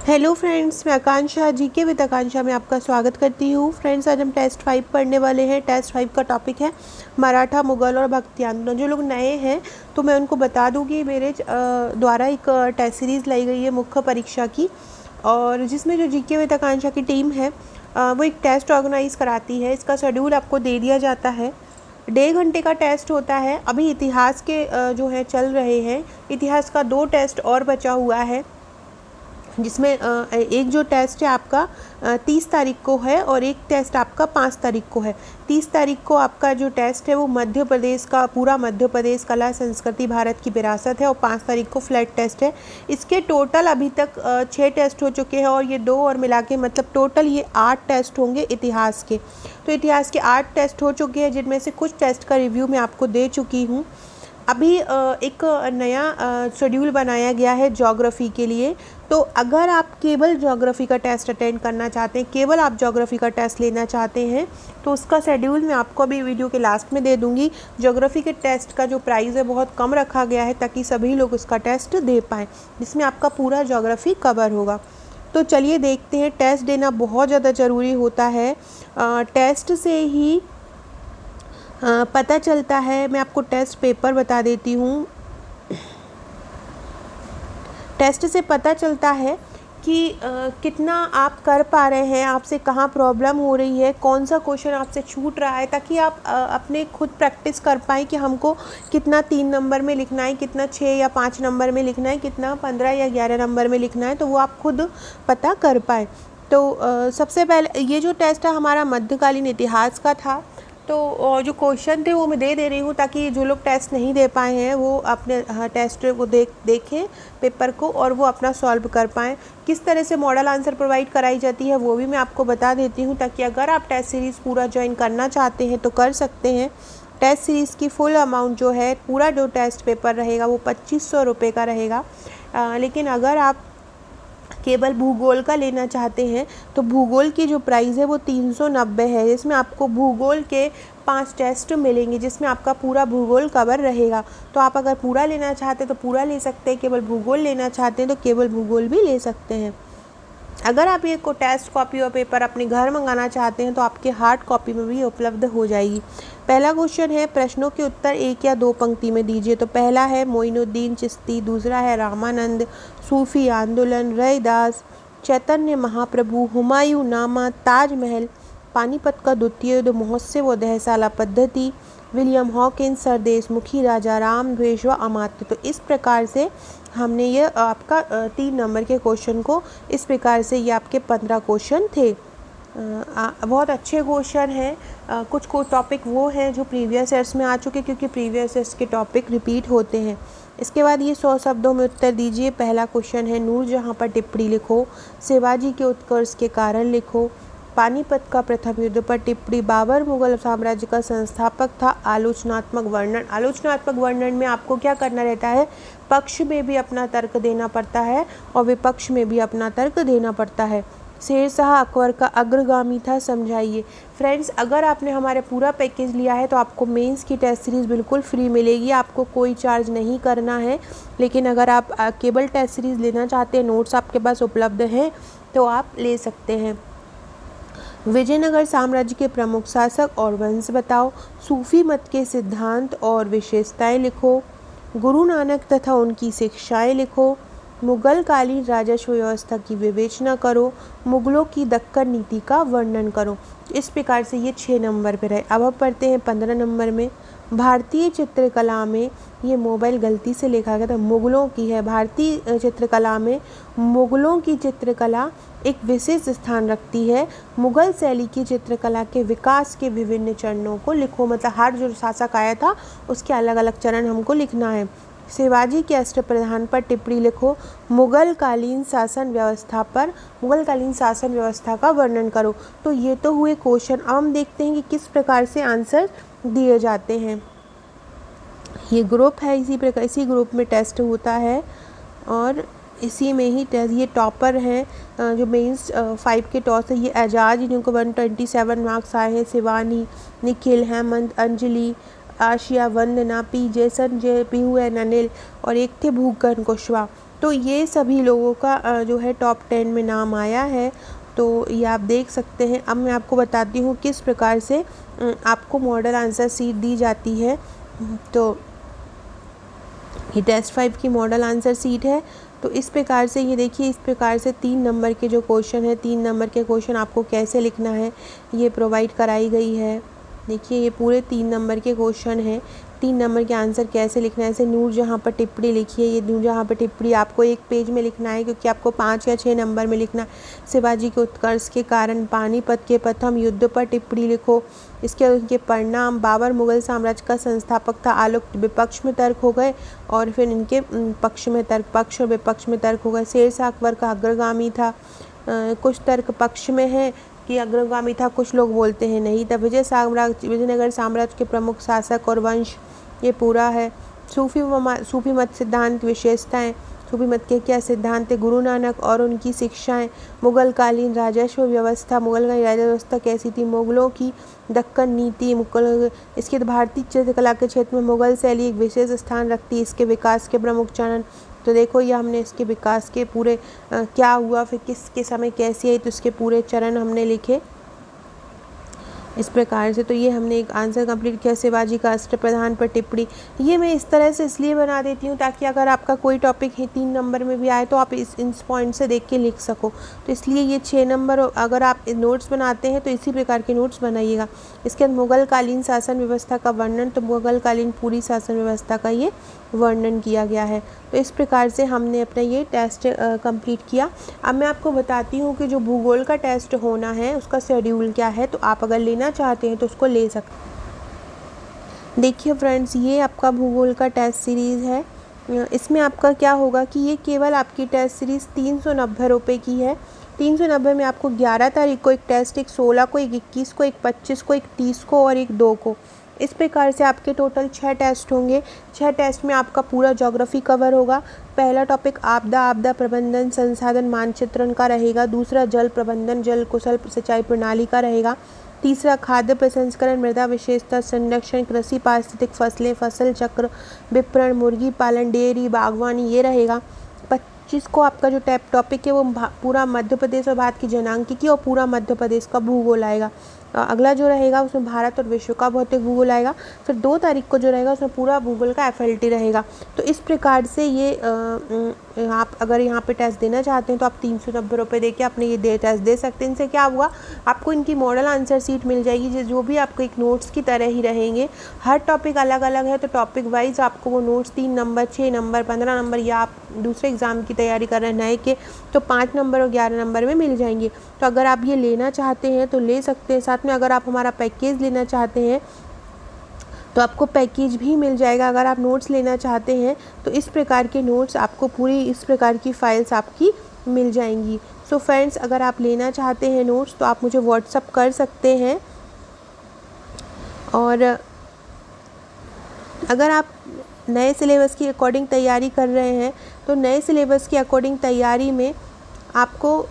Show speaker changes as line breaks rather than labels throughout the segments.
Hello friends, मैं आकांक्षा GK with आकांक्षा में आपका स्वागत करती हूँ। फ्रेंड्स, आज हम टेस्ट 5 पढ़ने वाले हैं। टेस्ट 5 का टॉपिक है मराठा, मुगल और भक्ति आंदोलन। जो लोग नए हैं तो मैं उनको बता दूँ कि मेरे द्वारा एक टेस्ट सीरीज़ लाई गई है मुख्य परीक्षा की, और जिसमें जो जीके विद आकांक्षा की टीम है वो एक टेस्ट ऑर्गेनाइज़ कराती है। इसका शेड्यूल आपको दे दिया जाता है। 1.5 घंटे का टेस्ट होता है। अभी इतिहास के जो है चल रहे हैं। इतिहास का 2 टेस्ट और बचा हुआ है, जिसमें एक जो टेस्ट है आपका 30 तारीख को है और एक टेस्ट आपका 5 तारीख को है। 30 तारीख को आपका जो टेस्ट है वो मध्य प्रदेश का, पूरा मध्य प्रदेश कला संस्कृति भारत की विरासत है, और 5 तारीख को फ्लैट टेस्ट है। इसके टोटल अभी तक 6 टेस्ट हो चुके हैं, और ये 2 और मिला के मतलब टोटल ये 8 टेस्ट होंगे इतिहास के। तो इतिहास के 8 टेस्ट हो चुके हैं, जिनमें से कुछ टेस्ट का रिव्यू मैं आपको दे चुकी हूँ। अभी एक नया शेड्यूल बनाया गया है ज्योग्राफी के लिए। तो अगर आप केवल ज्योग्राफी का टेस्ट अटेंड करना चाहते हैं, केवल आप ज्योग्राफी का टेस्ट लेना चाहते हैं, तो उसका शेड्यूल मैं आपको अभी वीडियो के लास्ट में दे दूंगी। ज्योग्राफी के टेस्ट का जो प्राइस है बहुत कम रखा गया है, ताकि सभी लोग उसका टेस्ट दे पाएँ, जिसमें आपका पूरा ज्योग्राफी कवर होगा। तो चलिए देखते हैं। टेस्ट देना बहुत ज़्यादा ज़रूरी होता है। टेस्ट से ही पता चलता है। मैं आपको टेस्ट पेपर बता देती हूँ। टेस्ट से पता चलता है कि कितना आप कर पा रहे हैं, आपसे कहाँ प्रॉब्लम हो रही है, कौन सा क्वेश्चन आपसे छूट रहा है, ताकि आप अपने खुद प्रैक्टिस कर पाएँ कि हमको कितना 3 नंबर में लिखना है, कितना 6 या 5 नंबर में लिखना है, कितना 15 या 11 नंबर में लिखना है, तो वो आप खुद पता कर पाएँ। तो सबसे पहले ये जो टेस्ट है हमारा मध्यकालीन इतिहास का था। तो जो क्वेश्चन थे वो मैं दे रही हूँ, ताकि जो लोग टेस्ट नहीं दे पाए हैं वो अपने टेस्ट को देखें पेपर को, और वो अपना सॉल्व कर पाएँ। किस तरह से मॉडल आंसर प्रोवाइड कराई जाती है वो भी मैं आपको बता देती हूँ, ताकि अगर आप टेस्ट सीरीज़ पूरा ज्वाइन करना चाहते हैं तो कर सकते हैं। टेस्ट सीरीज़ की फुल अमाउंट जो है, पूरा जो टेस्ट पेपर रहेगा वो 2500 रुपये का रहेगा। लेकिन अगर आप केवल भूगोल का लेना चाहते हैं तो भूगोल की जो प्राइस है वो 390 है, जिसमें आपको भूगोल के 5 टेस्ट मिलेंगे, जिसमें आपका पूरा भूगोल कवर रहेगा। तो आप अगर पूरा लेना चाहते हैं तो पूरा ले सकते हैं, केवल भूगोल लेना चाहते हैं तो केवल भूगोल भी ले सकते हैं। अगर आप ये को टेस्ट कॉपी और पेपर अपने घर मंगाना चाहते हैं तो आपके हार्ड कॉपी में भी उपलब्ध हो जाएगी। पहला क्वेश्चन है, प्रश्नों के उत्तर 1 या 2 पंक्ति में दीजिए। तो पहला है मोइनुद्दीन चिश्ती, दूसरा है रामानंद, सूफी आंदोलन, रैदास, चैतन्य महाप्रभु, हुमायूं नामा, ताजमहल, पानीपत का द्वितीय युद्ध, महोत्सव व दहसाला पद्धति, विलियम हॉकिंस, सरदेशमुखी राजा, राम द्वेष व अमात्य। तो इस प्रकार से हमने ये आपका 3 नंबर के क्वेश्चन को, इस प्रकार से ये आपके 15 क्वेश्चन थे। बहुत अच्छे क्वेश्चन हैं। कुछ टॉपिक वो हैं जो प्रीवियस ईयर्स में आ चुके, क्योंकि प्रीवियस ईयर्स के टॉपिक रिपीट होते हैं। इसके बाद ये 100 शब्दों में उत्तर दीजिए। पहला क्वेश्चन है, नूरजहाँ पर टिप्पणी लिखो। शिवाजी के उत्कर्ष के कारण लिखो। पानीपत का प्रथम युद्ध पर टिप्पणी। बाबर मुगल साम्राज्य का संस्थापक था। आलोचनात्मक वर्णन। आलोचनात्मक वर्णन में आपको क्या करना रहता है, पक्ष में भी अपना तर्क देना पड़ता है और विपक्ष में भी अपना तर्क देना पड़ता है। शेरशाह अकबर का अग्रगामी था, समझाइए। फ्रेंड्स, अगर आपने हमारे पूरा पैकेज लिया है तो आपको मेंस की टेस्ट सीरीज़ बिल्कुल फ्री मिलेगी, आपको कोई चार्ज नहीं करना है। लेकिन अगर आप केबल टेस्ट सीरीज़ लेना चाहते हैं, नोट्स आपके पास उपलब्ध हैं, तो आप ले सकते हैं। विजयनगर साम्राज्य के प्रमुख शासक और वंश बताओ। सूफी मत के सिद्धांत और विशेषताएं लिखो। गुरु नानक तथा उनकी शिक्षाएं लिखो। मुगल कालीन राजस्व व्यवस्था की विवेचना करो। मुगलों की दक्कन नीति का वर्णन करो। इस प्रकार से ये 6 नंबर पर है। अब हम पढ़ते हैं 15 नंबर में। भारतीय चित्रकला में, ये मोबाइल गलती से लिखा गया था, मुगलों की है। भारतीय चित्रकला में मुगलों की चित्रकला एक विशेष स्थान रखती है। मुगल शैली की चित्रकला के विकास के विभिन्न चरणों को लिखो। मतलब हर जो शासक आया था उसके अलग अलग चरण हमको लिखना है। शिवाजी के अष्टप्रधान पर टिप्पणी लिखो। मुगल कालीन शासन व्यवस्था पर, मुगल कालीन शासन व्यवस्था का वर्णन करो। तो ये तो हुए क्वेश्चन। अब हम देखते हैं कि किस प्रकार से आंसर दिए जाते हैं। ये ग्रुप है, इसी प्रकार इसी ग्रुप में टेस्ट होता है, और इसी में ही टेस्ट। ये टॉपर हैं जो मेंस 5 के टॉस है, ये एजाज, जिनको 127 मार्क्स आए हैं। शिवानी, निखिल, हेमंत, अंजलि, आशिया, वंदना, पी, जय, संजय, पीहू एंड अनिल, और एक थे भूकन कुशवाहा। तो ये सभी लोगों का जो है टॉप 10 में नाम आया है। तो ये आप देख सकते हैं। अब मैं आपको बताती हूँ किस प्रकार से आपको मॉडल आंसर शीट दी जाती है। तो ये टेस्ट 5 की मॉडल आंसर शीट है। तो इस प्रकार से ये देखिए, इस प्रकार से 3 नंबर के जो क्वेश्चन है, 3 नंबर के क्वेश्चन आपको कैसे लिखना है ये प्रोवाइड कराई गई है। देखिए ये पूरे 3 नंबर के क्वेश्चन हैं। 3 नंबर के आंसर कैसे लिखना है, ऐसे नूर जहाँ पर टिप्पणी लिखिए। ये नूर जहाँ पर टिप्पणी आपको एक पेज में लिखना है, क्योंकि आपको 5 या 6 नंबर में लिखना है। शिवाजी के उत्कर्ष के कारण, पानीपत के प्रथम युद्ध पर टिप्पणी लिखो। इसके उनके परिणाम, बाबर मुगल साम्राज्य का संस्थापक था। आलोक विपक्ष में तर्क हो गए और फिर इनके पक्ष में तर्क, पक्ष और विपक्ष में तर्क हो गए। शेरशाह अकबर का अग्रगामी था। कुछ तर्क पक्ष में है कि अग्रगामी था, कुछ लोग बोलते हैं नहीं था। विजयनगर साम्राज्य के प्रमुख शासक और वंश, ये पूरा है। सूफी मत सिद्धांत विशेषताएं, सूफी मत के क्या सिद्धांत है, गुरु नानक और उनकी शिक्षाएं, मुगल कालीन राजस्व व्यवस्था, मुगल की राजस्व व्यवस्था कैसी थी, मुगलों की दक्कन नीति, मुगल इसके भारतीय चित्रकला के क्षेत्र में मुगल शैली एक विशेष स्थान रखती है। इसके विकास के प्रमुख चरण, तो देखो ये हमने इसके विकास के पूरे क्या हुआ, फिर किसके समय कैसी आई, तो इसके पूरे चरण हमने लिखे इस प्रकार से। तो ये हमने एक आंसर कंप्लीट किया। शिवाजी का अष्टप्रधान पर टिप्पणी, ये मैं इस तरह से इसलिए बना देती हूँ ताकि अगर आपका कोई टॉपिक है 3 नंबर में भी आए तो आप इस पॉइंट से देख के लिख सको। तो इसलिए ये 6 नंबर, अगर आप नोट्स बनाते हैं तो इसी प्रकार के नोट्स बनाइएगा। इसके बाद मुगल कालीन शासन व्यवस्था का वर्णन, तो मुगल कालीन पूरी शासन व्यवस्था का ये वर्णन किया गया है। तो इस प्रकार से हमने अपना ये टेस्ट कंप्लीट किया। अब मैं आपको बताती हूँ कि जो भूगोल का टेस्ट होना है उसका शेड्यूल क्या है, तो आप अगर लेना चाहते हैं तो उसको ले सकते हैं। देखिए फ्रेंड्स, ये आपका भूगोल का टेस्ट सीरीज़ है। इसमें आपका क्या होगा कि ये केवल आपकी टेस्ट सीरीज़ 390 रुपये की है। 390 में आपको 11 तारीख को एक टेस्ट, एक 16 को, एक 21 को, एक 25 को, एक 30 को और एक 2 को। इस प्रकार से आपके टोटल 6 टेस्ट होंगे। 6 टेस्ट में आपका पूरा ज्योग्राफी कवर होगा। पहला टॉपिक आपदा प्रबंधन संसाधन मानचित्रण का रहेगा। दूसरा जल प्रबंधन जल कुशल सिंचाई प्रणाली का रहेगा। तीसरा खाद्य प्रसंस्करण, मृदा विशेषता संरक्षण, कृषि पारिस्थितिक फसलें, फसल चक्र, विपणन, मुर्गी पालन, डेयरी, बागवानी, ये रहेगा। 25 को आपका जो टॉपिक है वो पूरा मध्य प्रदेश और भारत की जनांकिकी और पूरा मध्य प्रदेश का भूगोल आएगा। अगला जो रहेगा उसमें भारत और विश्व का भौतिक भूगोल आएगा। फिर 2 तारीख को जो रहेगा उसमें पूरा भूगोल का FLT रहेगा। तो इस प्रकार से ये आप अगर यहाँ पे टेस्ट देना चाहते हैं तो आप 390 रुपये दे के अपने ये टेस्ट दे सकते हैं। इनसे क्या हुआ, आपको इनकी मॉडल आंसर शीट मिल जाएगी जो भी आपको एक नोट्स की तरह ही रहेंगे। हर टॉपिक अलग अलग है, तो टॉपिक वाइज आपको वो नोट्स 3 नंबर, 6 नंबर, 15 नंबर, या आप दूसरे एग्ज़ाम की तैयारी कर रहे हैं नए के, तो 5 नंबर और 11 नंबर में मिल जाएंगे। तो अगर आप ये लेना चाहते हैं तो ले सकते हैं। साथ में अगर आप हमारा पैकेज लेना चाहते हैं तो आपको पैकेज भी मिल जाएगा। अगर आप नोट्स लेना चाहते हैं तो इस प्रकार के नोट्स आपको पूरी इस प्रकार की फाइल्स आपकी मिल जाएंगी। सो फ्रेंड्स, अगर आप लेना चाहते हैं नोट्स तो आप मुझे व्हाट्सअप कर सकते हैं। और अगर आप नए सिलेबस की अकॉर्डिंग तैयारी कर रहे हैं तो नए सिलेबस की अकॉर्डिंग तैयारी में आपको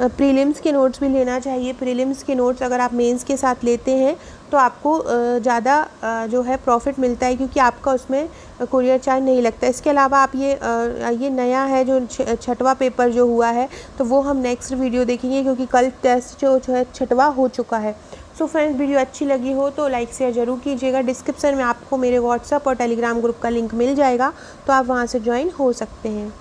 प्रीलिम्स के नोट्स भी लेना चाहिए। प्रीलिम्स के नोट्स अगर आप मेंस के साथ लेते हैं तो आपको ज़्यादा जो है प्रॉफिट मिलता है, क्योंकि आपका उसमें कुरियर चार्ज नहीं लगता। इसके अलावा आप ये नया है जो 6वां पेपर जो हुआ है, तो वो हम नेक्स्ट वीडियो देखेंगे, क्योंकि कल टेस्ट जो है 6वां हो चुका है। सो फ्रेंड्स, वीडियो अच्छी लगी हो तो लाइक शेयर ज़रूर कीजिएगा। डिस्क्रिप्शन में आपको मेरे व्हाट्सअप और टेलीग्राम ग्रुप का लिंक मिल जाएगा, तो आप वहाँ से ज्वाइन हो सकते हैं।